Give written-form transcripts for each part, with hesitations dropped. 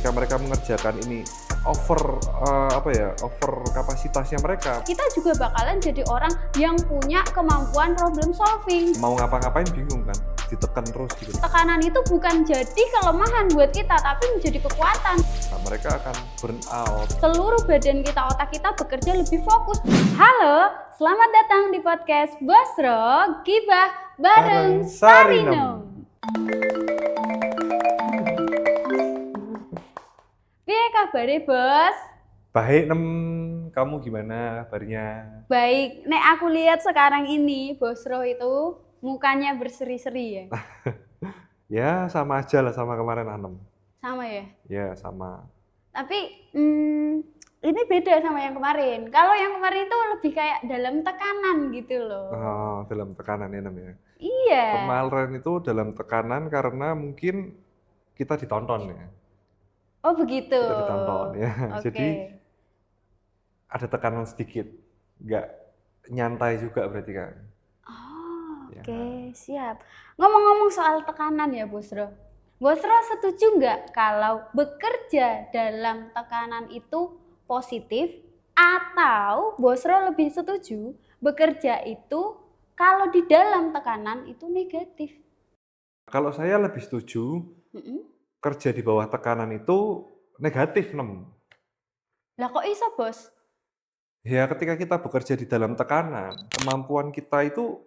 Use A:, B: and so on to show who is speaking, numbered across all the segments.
A: ketika mereka mengerjakan ini over kapasitasnya mereka,
B: kita juga bakalan jadi orang yang punya kemampuan problem solving.
A: mau ngapa-ngapain bingung kan, ditekan terus gitu.
B: Tekanan itu bukan jadi kelemahan buat kita, tapi menjadi kekuatan.
A: Nah, mereka akan burn out.
B: Seluruh badan kita, otak kita bekerja lebih fokus. Halo, selamat datang di podcast Bosro Gibah bareng Sarinem. Piye kabare, Bos?
A: Baik, kamu gimana kabarnya?
B: Baik, nek aku lihat sekarang ini Bosro itu mukanya berseri-seri ya.
A: Ya sama aja lah sama kemarin Anem.
B: Sama ya?
A: Ya sama.
B: Tapi ini beda sama yang kemarin. Kalau yang kemarin itu lebih kayak dalam tekanan gitu loh.
A: Oh, dalam tekanan ya Nem ya.
B: Iya.
A: Kemarin itu dalam tekanan karena mungkin kita ditonton ya.
B: Oh begitu.
A: Kita ditonton ya.
B: Oke.
A: Jadi ada tekanan sedikit, nggak nyantai juga berarti kan.
B: Oh,
A: Ya.
B: oke, siap. Ngomong-ngomong soal tekanan ya, Bosro. Bosro setuju nggak kalau bekerja dalam tekanan itu positif, atau Bosro lebih setuju bekerja itu kalau di dalam tekanan itu negatif?
A: Kalau saya lebih setuju kerja di bawah tekanan itu negatif, Nem.
B: Lah kok iso, Bos?
A: Ya ketika kita bekerja di dalam tekanan, kemampuan kita itu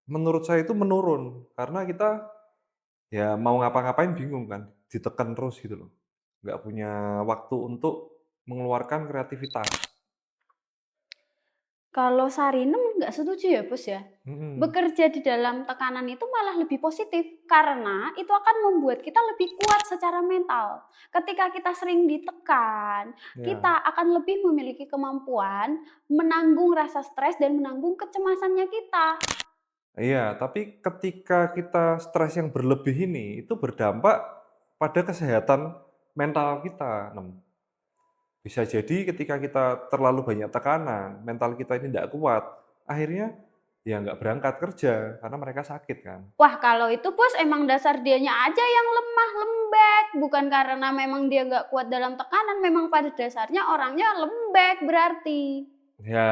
A: menurut saya itu menurun. Karena kita ya mau ngapa-ngapain bingung kan, ditekan terus gitu loh. Nggak punya waktu untuk mengeluarkan kreativitas.
B: Kalau Sarinem nggak setuju ya, Bos ya? Bekerja di dalam tekanan itu malah lebih positif karena itu akan membuat kita lebih kuat secara mental. Ketika kita sering ditekan,
A: Ya.
B: kita akan lebih memiliki kemampuan menanggung rasa stres dan menanggung kecemasannya kita.
A: Iya, tapi ketika kita stres yang berlebih ini, itu berdampak pada kesehatan mental kita, Nem. Bisa jadi ketika kita terlalu banyak tekanan, mental kita ini tidak kuat, akhirnya ya nggak berangkat kerja karena mereka sakit kan.
B: Wah, kalau itu Bos emang dasar dianya aja yang lemah, lembek. Bukan karena memang dia nggak kuat dalam tekanan, memang pada dasarnya orangnya lembek berarti.
A: Ya,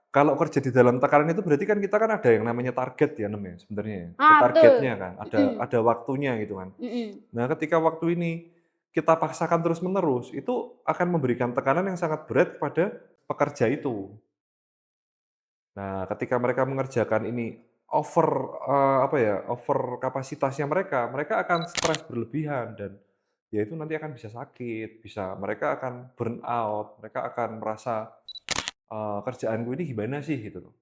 A: kalau kerja di dalam tekanan itu berarti kan kita kan ada yang namanya target ya, Nem ya, sebenarnya ya. Ada
B: Ah,
A: targetnya
B: betul.
A: kan, ada waktunya gitu kan.
B: Mm-mm.
A: Nah, ketika waktu ini kita paksakan terus-menerus, itu akan memberikan tekanan yang sangat berat kepada pekerja itu. Nah, ketika mereka mengerjakan ini over kapasitasnya mereka, mereka akan stres berlebihan dan ya itu nanti akan bisa sakit, mereka akan burn out, mereka akan merasa, "Kerjaanku ini gimana sih?" Gitu loh.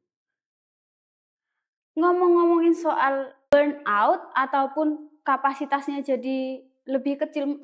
B: Ngomong-ngomongin soal burnout ataupun kapasitasnya jadi lebih kecil,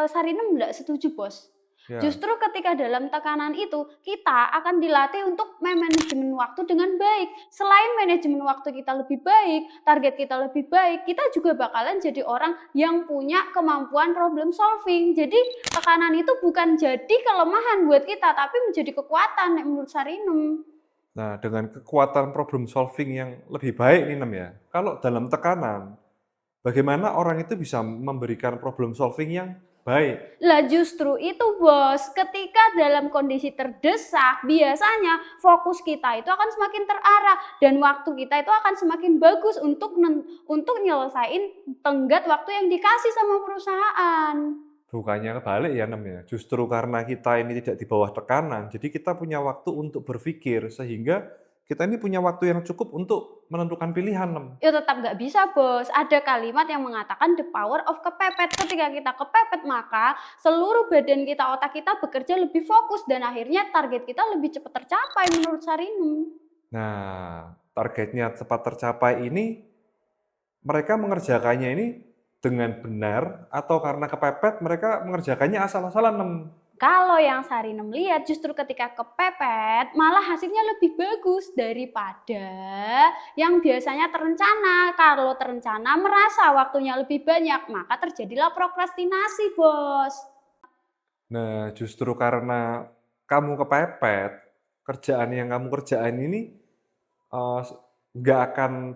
B: Sarinem nggak setuju, Bos.
A: Ya.
B: Justru ketika dalam tekanan itu, kita akan dilatih untuk manajemen waktu dengan baik. Selain manajemen waktu kita lebih baik, target kita lebih baik, kita juga bakalan jadi orang yang punya kemampuan problem solving. Jadi tekanan itu bukan jadi kelemahan buat kita, tapi menjadi kekuatan menurut Sarinem.
A: Nah, dengan kekuatan problem solving yang lebih baik nih, Nem ya, kalau dalam tekanan, bagaimana orang itu bisa memberikan problem solving yang baik?
B: Lah justru itu, Bos, ketika dalam kondisi terdesak, biasanya fokus kita itu akan semakin terarah dan waktu kita itu akan semakin bagus untuk nyelesain tenggat waktu yang dikasih sama perusahaan.
A: Bukannya kebalik ya, Nem ya. Justru karena kita ini tidak di bawah tekanan, jadi kita punya waktu untuk berpikir, sehingga kita ini punya waktu yang cukup untuk menentukan pilihan, Nem.
B: Ya tetap nggak bisa, Bos. Ada kalimat yang mengatakan the power of kepepet. Ketika kita kepepet, maka seluruh badan kita, otak kita bekerja lebih fokus dan akhirnya target kita lebih cepat tercapai menurut Sarinem.
A: Nah, targetnya cepat tercapai ini, mereka mengerjakannya ini dengan benar atau karena kepepet mereka mengerjakannya asal-asalan, Nem.
B: Kalau yang Sarinem lihat justru ketika kepepet malah hasilnya lebih bagus daripada yang biasanya terencana. Kalau terencana merasa waktunya lebih banyak, maka terjadilah prokrastinasi, Bos.
A: Nah, justru karena kamu kepepet, kerjaan yang kamu kerjain ini eh, nggak akan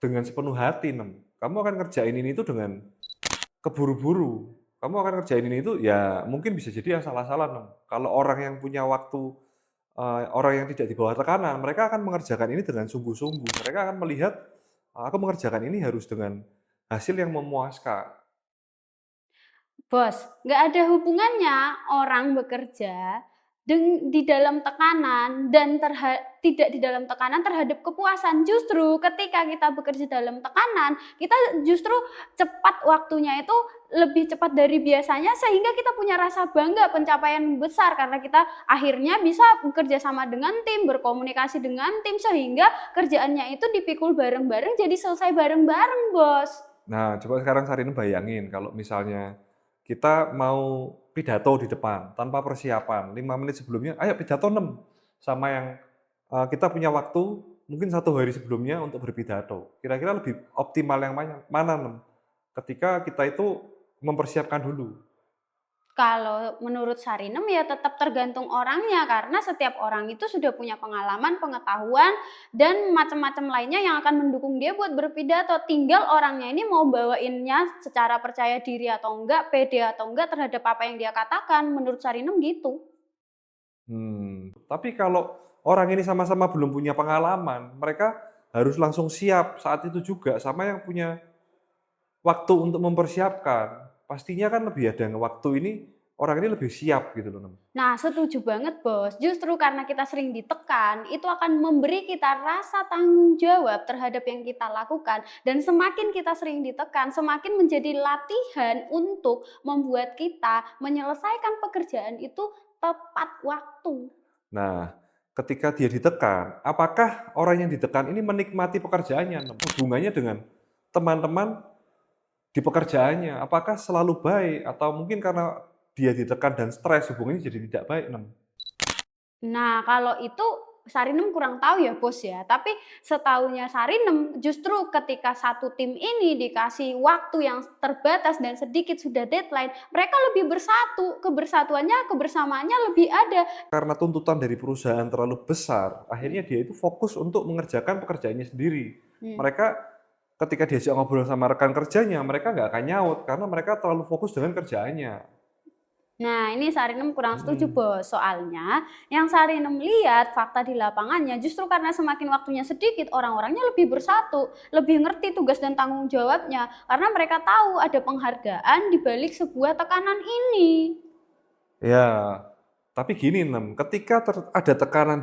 A: dengan sepenuh hati, Nem. Kamu akan kerjain ini tuh dengan keburu-buru. kamu akan ngerjain ini itu, ya mungkin bisa jadi asal-asalan, Nem. Kalau orang yang punya waktu, orang yang tidak di bawah tekanan, mereka akan mengerjakan ini dengan sungguh-sungguh. Mereka akan melihat, aku mengerjakan ini harus dengan hasil yang memuaskan.
B: Bos, nggak ada hubungannya orang bekerja di dalam tekanan dan tidak di dalam tekanan terhadap kepuasan. Justru ketika kita bekerja dalam tekanan, kita justru cepat waktunya itu lebih cepat dari biasanya sehingga kita punya rasa bangga pencapaian besar karena kita akhirnya bisa bekerja sama dengan tim, berkomunikasi dengan tim sehingga kerjaannya itu dipikul bareng-bareng jadi selesai bareng-bareng, Bos.
A: Nah, coba sekarang Sarina bayangin kalau misalnya kita mau pidato di depan tanpa persiapan, 5 menit sebelumnya, "Ayo pidato 6." Sama yang, kita punya waktu mungkin 1 hari sebelumnya untuk berpidato. Kira-kira lebih optimal yang mana, Nem? Ketika kita itu mempersiapkan dulu.
B: Kalau menurut Sarinem ya tetap tergantung orangnya karena setiap orang itu sudah punya pengalaman, pengetahuan, dan macam-macam lainnya yang akan mendukung dia buat berpidato. Tinggal orangnya ini mau bawainnya secara percaya diri atau enggak, pede atau enggak terhadap apa yang dia katakan. Menurut Sarinem gitu.
A: Tapi kalau orang ini sama-sama belum punya pengalaman, mereka harus langsung siap saat itu juga, sama yang punya waktu untuk mempersiapkan. Pastinya kan lebih ada yang waktu ini, orang ini lebih siap gitu loh, Nem.
B: Nah, setuju banget, Bos. Justru karena kita sering ditekan, itu akan memberi kita rasa tanggung jawab terhadap yang kita lakukan. Dan semakin kita sering ditekan, semakin menjadi latihan untuk membuat kita menyelesaikan pekerjaan itu tepat waktu.
A: Nah, ketika dia ditekan, apakah orang yang ditekan ini menikmati pekerjaannya, Nem? Hubungannya dengan teman-teman di pekerjaannya, apakah selalu baik atau mungkin karena dia ditekan dan stres, hubungannya jadi tidak baik, Nem?
B: Nah, kalau itu Sarinem kurang tahu ya, Bos ya. Tapi setahunya Sarinem, justru ketika satu tim ini dikasih waktu yang terbatas dan sedikit sudah deadline, mereka lebih bersatu. Kebersatuannya, kebersamaannya lebih ada.
A: Karena tuntutan dari perusahaan terlalu besar, akhirnya dia itu fokus untuk mengerjakan pekerjaannya sendiri.
B: Hmm.
A: Mereka ketika diajak ngobrol sama rekan kerjanya, mereka nggak akan nyaut karena mereka terlalu fokus dengan kerjaannya.
B: Nah, ini Sarinem kurang setuju,
A: Mhm.
B: Bos. Soalnya yang Sarinem lihat fakta di lapangannya justru karena semakin waktunya sedikit, orang-orangnya lebih bersatu, lebih ngerti tugas dan tanggung jawabnya karena mereka tahu ada penghargaan di balik sebuah tekanan ini.
A: Ya, tapi gini, Nem, ketika ada tekanan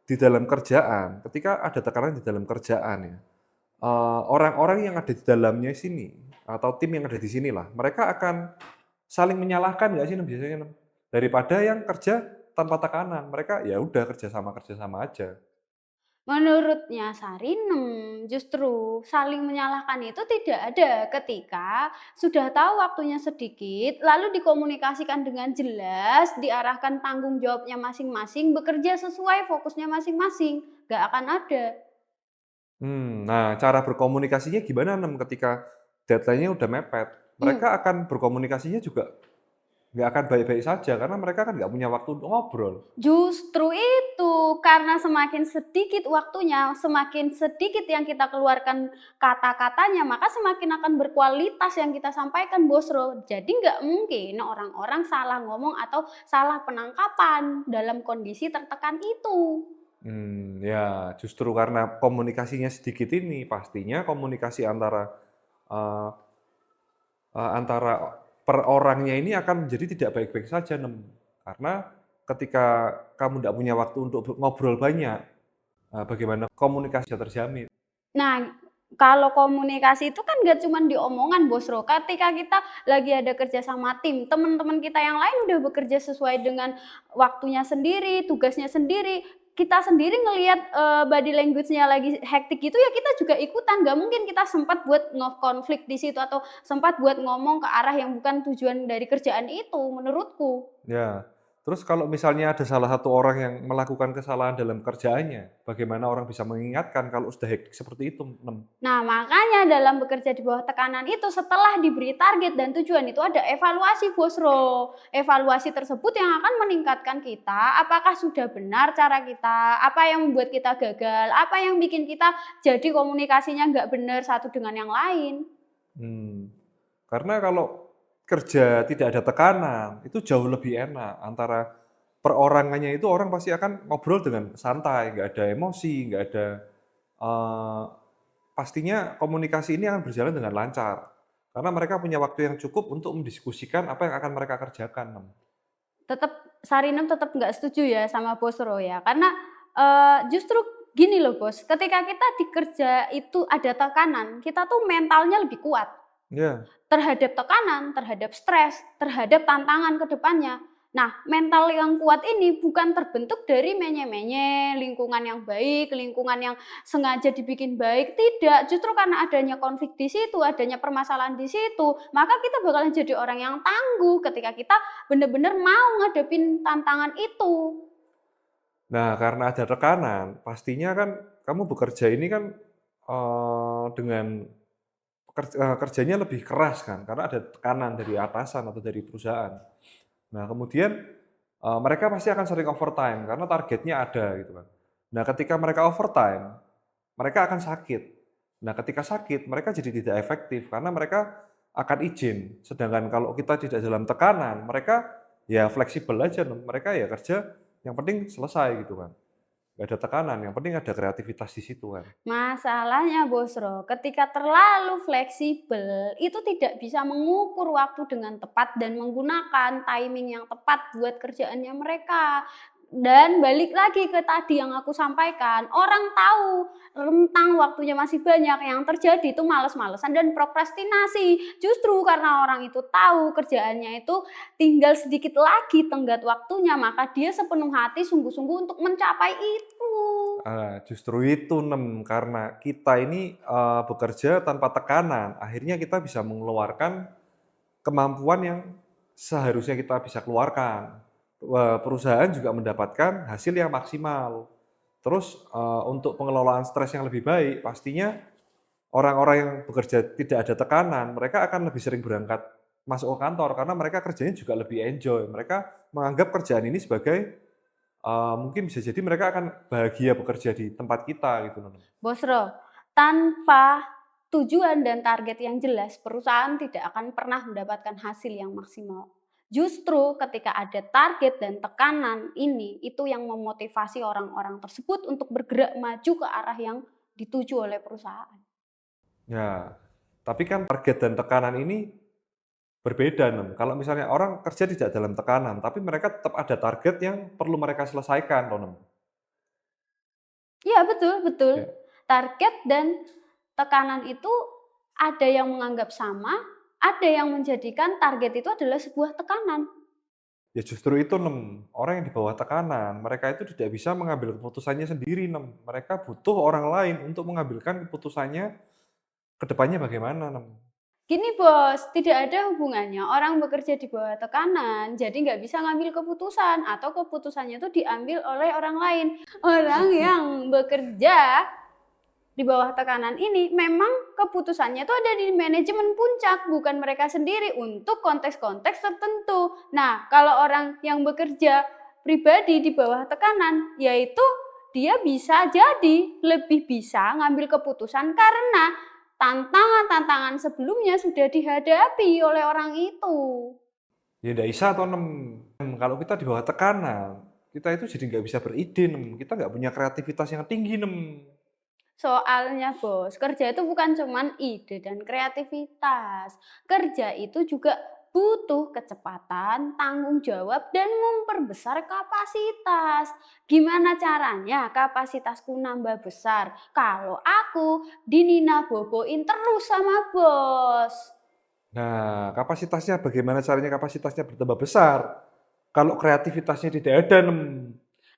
A: di dalam kerjaan, ketika ada tekanan di dalam kerjaan ya, orang-orang yang ada di dalamnya sini, atau tim yang ada di sinilah, mereka akan saling menyalahkan nggak sih, Nem, biasanya, Nem? Daripada yang kerja tanpa tekanan, mereka ya udah kerja sama aja.
B: Menurutnya Sarinem, justru saling menyalahkan itu tidak ada ketika sudah tahu waktunya sedikit, lalu dikomunikasikan dengan jelas, diarahkan tanggung jawabnya masing-masing, bekerja sesuai fokusnya masing-masing. Gak akan ada.
A: Nah, cara berkomunikasinya gimana, Nem, ketika deadline-nya udah mepet?
B: Hmm.
A: Mereka akan berkomunikasinya juga nggak akan baik-baik saja, karena mereka kan nggak punya waktu untuk ngobrol.
B: Justru itu, karena semakin sedikit waktunya, semakin sedikit yang kita keluarkan kata-katanya, maka semakin akan berkualitas yang kita sampaikan, Bosro. Jadi nggak mungkin orang-orang salah ngomong atau salah penangkapan dalam kondisi tertekan itu.
A: Ya justru karena komunikasinya sedikit ini, pastinya komunikasi eee antara per orangnya ini akan menjadi tidak baik-baik saja, Nem. Karena ketika kamu nggak punya waktu untuk ngobrol banyak, bagaimana komunikasi bisa terjamin?
B: Nah, kalau komunikasi itu kan nggak cuma di omongan, Bosro. Ketika kita lagi ada kerja sama tim, teman-teman kita yang lain udah bekerja sesuai dengan waktunya sendiri, tugasnya sendiri. Kita sendiri ngelihat body language-nya lagi hektik gitu ya kita juga ikutan. Nggak mungkin kita sempat buat konflik di situ atau sempat buat ngomong ke arah yang bukan tujuan dari kerjaan itu, menurutku.
A: Ya, terus kalau misalnya ada salah satu orang yang melakukan kesalahan dalam kerjaannya, bagaimana orang bisa mengingatkan kalau sudah hektik seperti itu, Nem?
B: Nah, makanya dalam bekerja di bawah tekanan itu setelah diberi target dan tujuan itu ada evaluasi, Bosro. Evaluasi tersebut yang akan meningkatkan kita, apakah sudah benar cara kita, apa yang membuat kita gagal, apa yang bikin kita jadi komunikasinya nggak benar satu dengan yang lain.
A: Mmm, karena kalau kerja tidak ada tekanan, itu jauh lebih enak. Antara perorangannya itu orang pasti akan ngobrol dengan santai, nggak ada emosi, nggak ada eee, pastinya komunikasi ini akan berjalan dengan lancar. Karena mereka punya waktu yang cukup untuk mendiskusikan apa yang akan mereka kerjakan,
B: Tetap Sarinem tetap nggak setuju ya sama Bos Ro ya, karena, justru gini loh Bos, ketika kita di kerja itu ada tekanan, kita tuh mentalnya lebih kuat.
A: Iya.
B: Terhadap tekanan, terhadap stres, terhadap tantangan ke depannya. Nah, mental yang kuat ini bukan terbentuk dari menye-menye, lingkungan yang baik, lingkungan yang sengaja dibikin baik, tidak. Justru karena adanya konflik di situ, adanya permasalahan di situ, maka kita bakalan jadi orang yang tangguh ketika kita benar-benar mau ngadepin tantangan itu.
A: Nah, karena ada tekanan, pastinya kan kamu bekerja ini kan, dengan kerjanya lebih keras kan, karena ada tekanan dari atasan atau dari perusahaan. Nah, kemudian, mereka pasti akan sering overtime karena targetnya ada gitu kan. Nah, ketika mereka overtime, mereka akan sakit. Nah, ketika sakit, mereka jadi tidak efektif karena mereka akan izin. Sedangkan kalau kita tidak dalam tekanan, mereka ya fleksibel aja, mereka ya kerja yang penting selesai gitu kan. Nggak ada tekanan, yang penting ada kreativitas di situ kan.
B: Masalahnya Bosro, ketika terlalu fleksibel, itu tidak bisa mengukur waktu dengan tepat dan menggunakan timing yang tepat buat kerjaannya mereka. Dan balik lagi ke tadi yang aku sampaikan, orang tahu rentang waktunya masih banyak, yang terjadi itu males-malesan dan prokrastinasi. Justru karena orang itu tahu kerjaannya itu tinggal sedikit lagi tenggat waktunya, maka dia sepenuh hati sungguh-sungguh untuk mencapai itu.
A: Justru itu, karena kita ini, bekerja tanpa tekanan, akhirnya kita bisa mengeluarkan kemampuan yang seharusnya kita bisa keluarkan. Perusahaan juga mendapatkan hasil yang maksimal. Terus, untuk pengelolaan stres yang lebih baik, pastinya orang-orang yang bekerja tidak ada tekanan, mereka akan lebih sering berangkat masuk ke kantor karena mereka kerjanya juga lebih enjoy. Mereka menganggap kerjaan ini sebagai, mungkin bisa jadi mereka akan bahagia bekerja di tempat kita gitu loh.
B: Bosro, tanpa tujuan dan target yang jelas, perusahaan tidak akan pernah mendapatkan hasil yang maksimal. Justru ketika ada target dan tekanan ini, itu yang memotivasi orang-orang tersebut untuk bergerak maju ke arah yang dituju oleh perusahaan.
A: Ya, tapi kan target dan tekanan ini berbeda, Kalau misalnya orang kerja tidak dalam tekanan, tapi mereka tetap ada target yang perlu mereka selesaikan, toh,
B: Iya, betul betul.
A: Ya.
B: Target dan tekanan itu ada yang menganggap sama, ada yang menjadikan target itu adalah sebuah tekanan.
A: Ya justru itu, orang yang di bawah tekanan, mereka itu tidak bisa mengambil keputusannya sendiri, Mereka butuh orang lain untuk mengambilkan keputusannya ke depannya bagaimana,
B: Gini bos, tidak ada hubungannya orang bekerja di bawah tekanan, jadi nggak bisa ngambil keputusan atau keputusannya itu diambil oleh orang lain. Orang yang bekerja di bawah tekanan ini memang keputusannya itu ada di manajemen puncak, bukan mereka sendiri untuk konteks-konteks tertentu. Nah, kalau orang yang bekerja pribadi di bawah tekanan, yaitu dia bisa jadi lebih bisa ngambil keputusan karena tantangan-tantangan sebelumnya sudah dihadapi oleh orang itu.
A: Ya ndak bisa toh, Kalau kita di bawah tekanan, kita itu jadi nggak bisa beride, Kita nggak punya kreativitas yang tinggi,
B: Soalnya bos, kerja itu bukan cuman ide dan kreativitas. Kerja itu juga butuh kecepatan, tanggung jawab, dan memperbesar kapasitas. Gimana caranya kapasitasku nambah besar? Kalau aku dinina boboin terus sama bos.
A: Nah, kapasitasnya bagaimana caranya kapasitasnya bertambah besar? Kalau kreativitasnya tidak ada,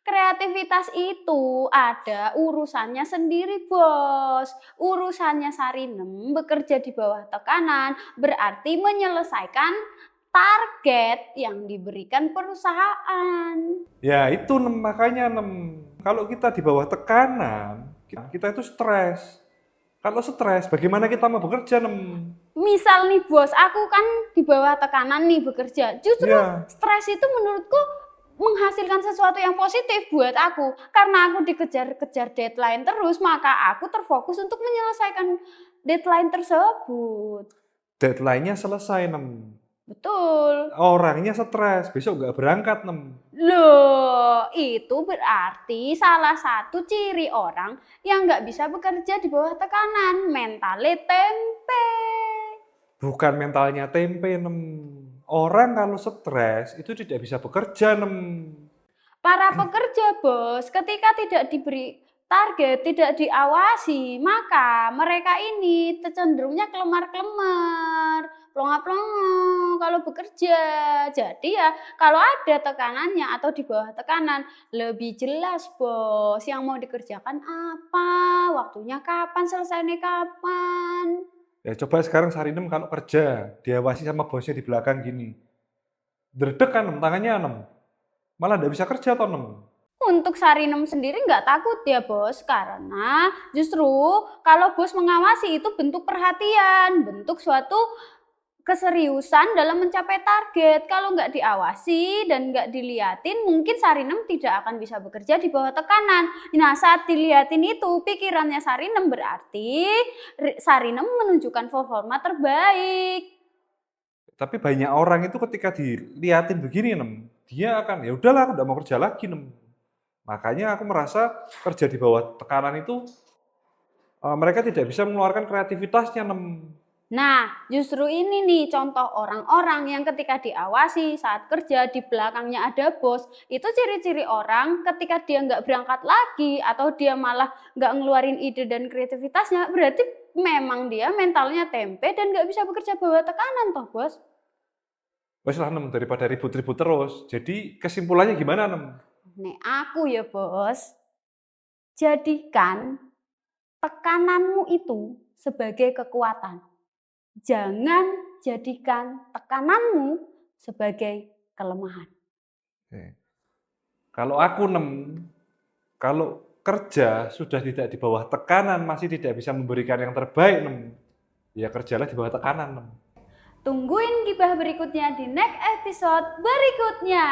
B: Kreativitas itu ada urusannya sendiri, Bos. Urusannya Sarinem bekerja di bawah tekanan berarti menyelesaikan target yang diberikan perusahaan.
A: Ya itu, makanya, kalau kita di bawah tekanan, kita itu stres. Kalau stres, bagaimana kita mau bekerja,
B: Misal nih bos, aku kan di bawah tekanan nih bekerja. Justru
A: Iya.
B: stres itu menurutku menghasilkan sesuatu yang positif buat aku. Karena aku dikejar-kejar deadline terus, maka aku terfokus untuk menyelesaikan deadline tersebut.
A: Deadline-nya selesai,
B: Betul.
A: Orangnya stres, besok nggak berangkat, Nem.
B: Loh, itu berarti salah satu ciri orang yang nggak bisa bekerja di bawah tekanan, mentalnya tempe.
A: Bukan mentalnya tempe, Nem. Orang kalau stres itu tidak bisa bekerja, Nem.
B: Para pekerja, Bos, ketika tidak diberi target, tidak diawasi, maka mereka ini cenderungnya kelemar-kelemar, plonga-plongo kalau bekerja. Jadi ya, kalau ada tekanannya atau di bawah tekanan, lebih jelas, Bos, yang mau dikerjakan apa, waktunya kapan, selesainya kapan.
A: Ya coba sekarang Sarinem kalau kerja, diawasi sama bosnya di belakang gini. Dredeg kan, Nem, tangannya, Nem. Malah nggak bisa kerja toh, Nem.
B: Untuk Sarinem sendiri nggak takut ya bos, karena justru kalau bos mengawasi itu bentuk perhatian, bentuk suatu keseriusan dalam mencapai target. Kalau nggak diawasi dan nggak diliatin, mungkin Sarinem tidak akan bisa bekerja di bawah tekanan. Nah, saat diliatin itu, pikirannya Sarinem berarti Sarinem menunjukkan performa terbaik.
A: Tapi banyak orang itu ketika diliatin begini, Nem, dia akan, ya udahlah aku nggak mau kerja lagi, Nem. Makanya aku merasa kerja di bawah tekanan itu mereka tidak bisa mengeluarkan kreativitasnya, Nem.
B: Nah, justru ini nih contoh orang-orang yang ketika diawasi saat kerja di belakangnya ada bos, itu ciri-ciri orang ketika dia nggak berangkat lagi atau dia malah nggak ngeluarin ide dan kreativitasnya, berarti memang dia mentalnya tempe dan nggak bisa bekerja bawah tekanan toh bos.
A: Wes lah, Nem, daripada ribut-ribut terus. Jadi kesimpulannya gimana, Nem?
B: Nih aku ya bos, jadikan tekananmu itu sebagai kekuatan. Jangan jadikan tekananmu sebagai kelemahan.
A: Oke. Kalau aku, Nem, kalau kerja sudah tidak di bawah tekanan, masih tidak bisa memberikan yang terbaik, Nem, ya kerjalah di bawah tekanan, Nem.
B: Tungguin gibah berikutnya di next episode berikutnya.